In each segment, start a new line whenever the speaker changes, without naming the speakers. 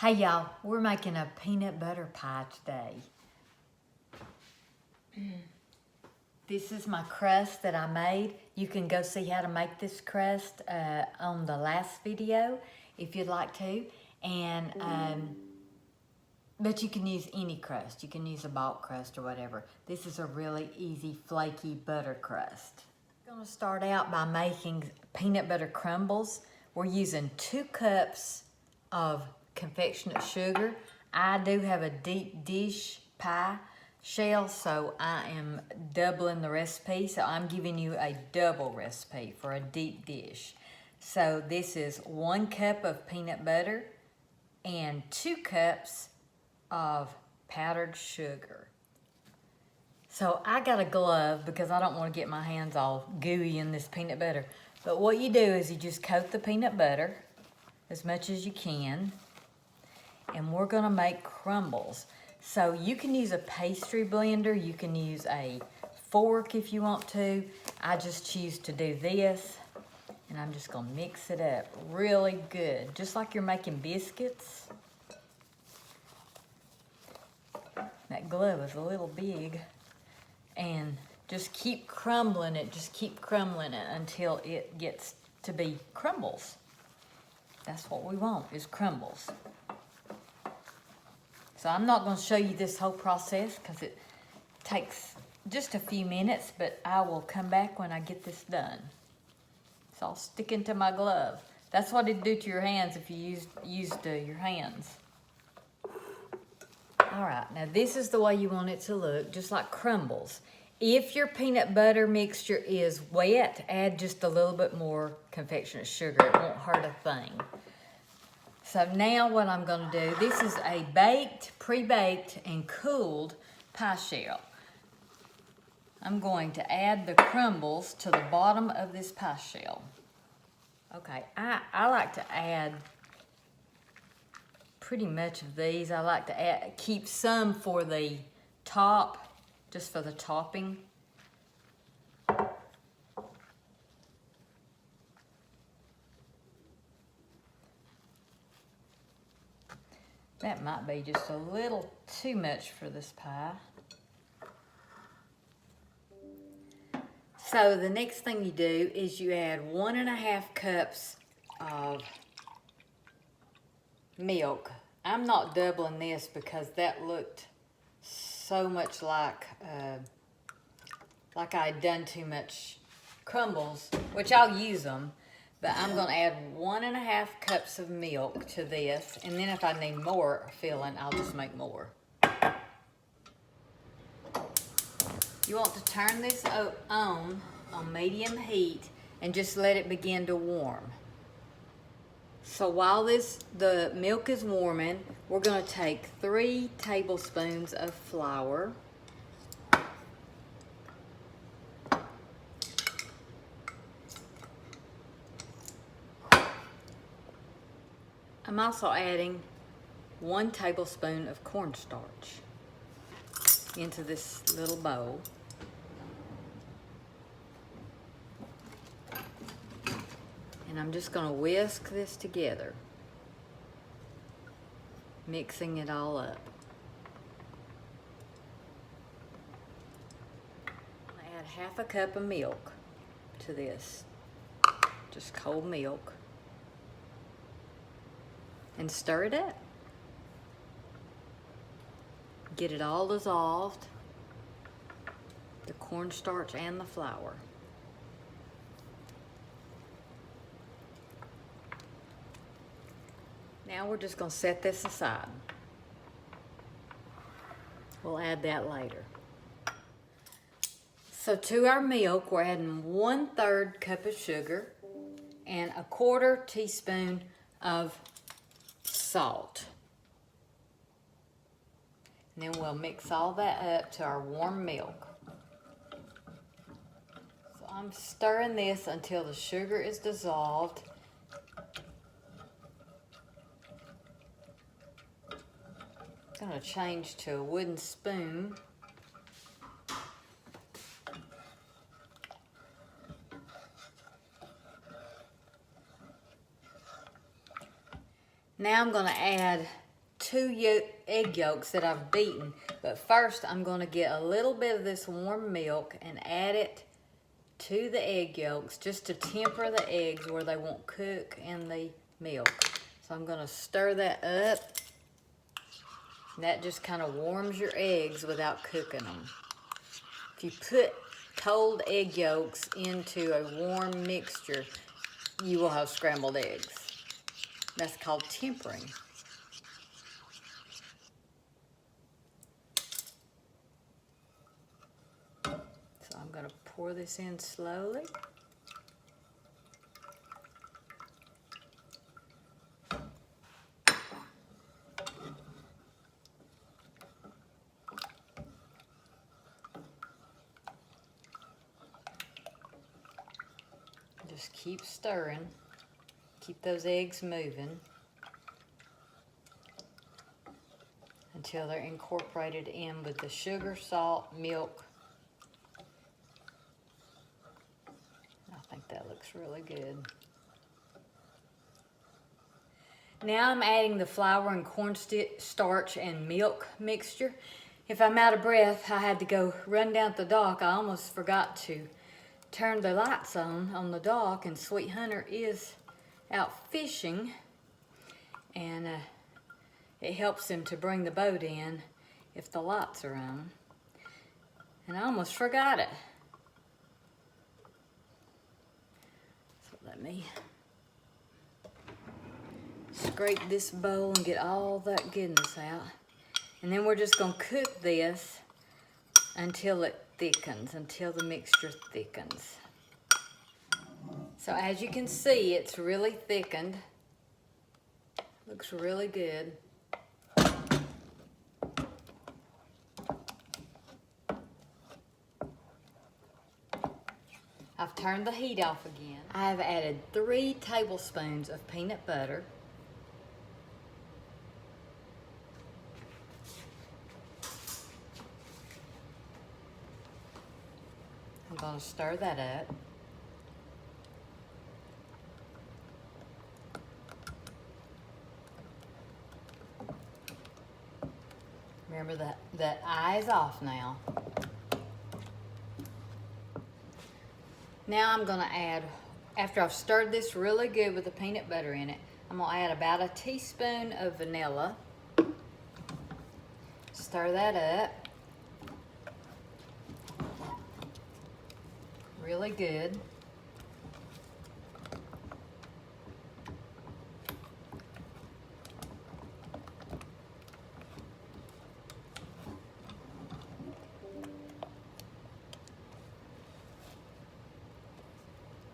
Hey y'all, we're making a peanut butter pie today. This is my crust that I made. You can go see how to make this crust on the last video if you'd like to. But you can use any crust. You can use a bulk crust or whatever. This is a really easy flaky butter crust. I'm gonna start out by making peanut butter crumbles. We're using 2 cups of confectionate sugar. I do have a deep dish pie shell, so I am doubling the recipe. So I'm giving you a double recipe for a deep dish. So this is 1 cup of peanut butter and 2 cups of powdered sugar. So I got a glove because I don't want to get my hands all gooey in this peanut butter. But what you do is you just coat the peanut butter as much as you can. And we're gonna make crumbles. So you can use a pastry blender, you can use a fork if you want to. I just choose to do this. And I'm just gonna mix it up really good, just like you're making biscuits. That glove is a little big. And just keep crumbling it until it gets to be crumbles. That's what we want, is crumbles. So I'm not going to show you this whole process because it takes just a few minutes, but I will come back when I get this done. It's all sticking to my glove. That's what it'd do to your hands if you used your hands. All right, now this is the way you want it to look, just like crumbles. If your peanut butter mixture is wet, add just a little bit more confectionate sugar. It won't hurt a thing. So now what I'm gonna do, this is a pre-baked and cooled pie shell. I'm going to add the crumbles to the bottom of this pie shell. Okay, I like to add pretty much of these. I like to keep some for the top, just for the topping. That might be just a little too much for this pie. So the next thing you do is you add 1.5 cups of milk. I'm not doubling this because that looked so much like I had done too much crumbles, which I'll use them. But I'm gonna add 1.5 cups of milk to this, and then if I need more filling, I'll just make more. You want to turn this on medium heat and just let it begin to warm. So while the milk is warming, we're gonna take 3 tablespoons of flour. I'm also adding 1 tablespoon of cornstarch into this little bowl. And I'm just going to whisk this together, mixing it all up. I'm going to add 1/2 cup of milk to this, just cold milk. And stir it up. Get it all dissolved, the cornstarch and the flour. Now we're just going to set this aside. We'll add that later. So to our milk, we're adding 1/3 cup of sugar and 1/4 teaspoon of salt. And then we'll mix all that up to our warm milk. So I'm stirring this until the sugar is dissolved. I'm going to change to a wooden spoon. Now I'm going to add 2 egg yolks that I've beaten. But first, I'm gonna get a little bit of this warm milk and add it to the egg yolks just to temper the eggs where they won't cook in the milk. So I'm gonna stir that up. And that just kind of warms your eggs without cooking them. If you put cold egg yolks into a warm mixture, you will have scrambled eggs. That's called tempering. So I'm going to pour this in slowly. Just keep stirring. Keep those eggs moving until they're incorporated in with the sugar, salt, milk. I think that looks really good. Now I'm adding the flour and cornstarch and milk mixture. If I'm out of breath, I had to go run down to the dock. I almost forgot to turn the lights on the dock, and Sweet Hunter is out fishing, and it helps him to bring the boat in if the lights are on. And I almost forgot it. So let me scrape this bowl and get all that goodness out. And then we're just gonna cook this until it thickens, until the mixture thickens. So as you can see, it's really thickened. Looks really good. I've turned the heat off again. I have added 3 tablespoons of peanut butter. I'm going to stir that up. Remember that eye is off now. Now I'm going to add, after I've stirred this really good with the peanut butter in it, I'm going to add about a teaspoon of vanilla. Stir that up. Really good.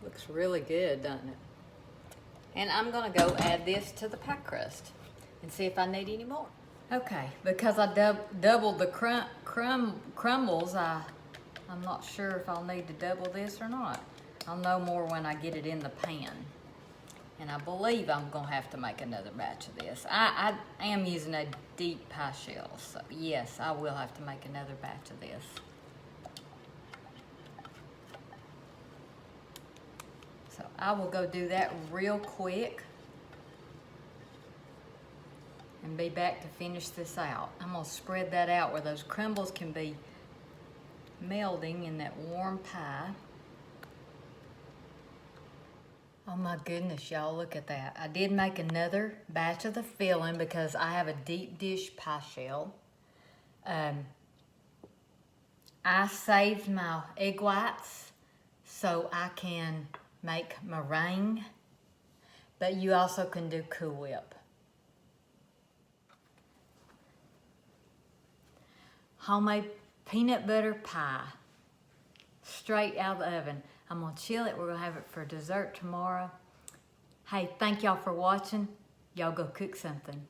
Looks really good, doesn't it? And I'm gonna go add this to the pie crust and see if I need any more. Okay, because I doubled the crumbles, I'm not sure if I'll need to double this or not. I'll know more when I get it in the pan. And I believe I'm gonna have to make another batch of this. I am using a deep pie shell, so yes, I will have to make another batch of this. So I will go do that real quick and be back to finish this out. I'm gonna spread that out where those crumbles can be melding in that warm pie. Oh my goodness, y'all, look at that. I did make another batch of the filling because I have a deep dish pie shell. I saved my egg whites so I can make meringue, but you also can do Cool Whip. Homemade peanut butter pie, straight out of the oven. I'm gonna chill it. We're gonna have it for dessert tomorrow. Hey, thank y'all for watching. Y'all go cook something.